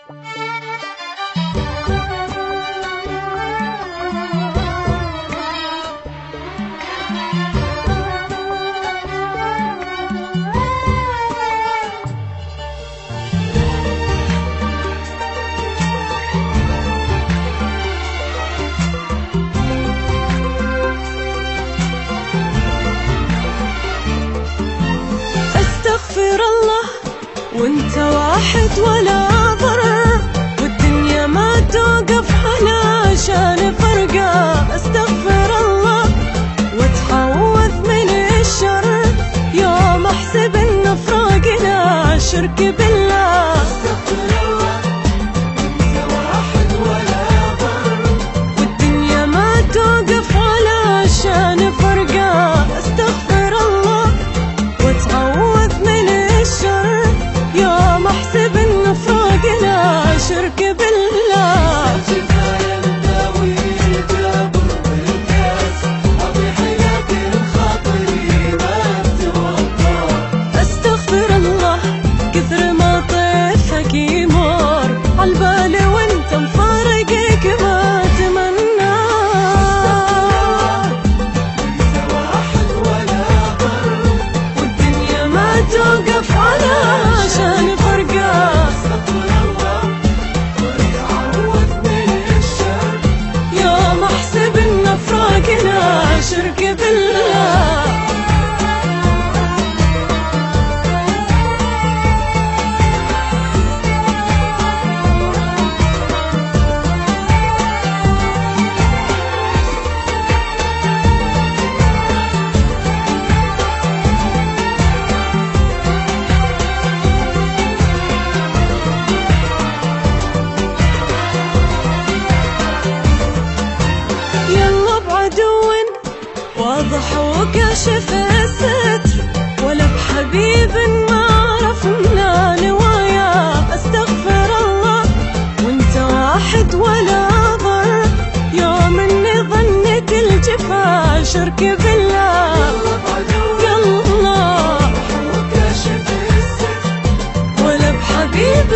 استغفر الله وانت واحد ولا ضرر، والدنيا ما توقف علشان فرقة. استغفر الله وتعوذ من الشر، يوم احسب ان فراقنا شرك بالله. استغفر الله وانت واحد ولا ضرر، والدنيا ما توقف علشان فرقة. استغفر الله وتعوذ من الشر، يوم احسب ان فراقنا شرك بالله. استغفر الله كثر ما طيفك يمر عالبال وانت مفارقك ما تمنى. والدنيا ما توقف علشان فرقة. يوم احسب ان فراقنا شرك بالله. واضح وكاشف الستر، ولا بحبيب ما عرفنا نوايا. استغفر الله وانت واحد ولا ضر، يوم اني ظنيت الجفا شرك بالله. يلا ولا بحبيب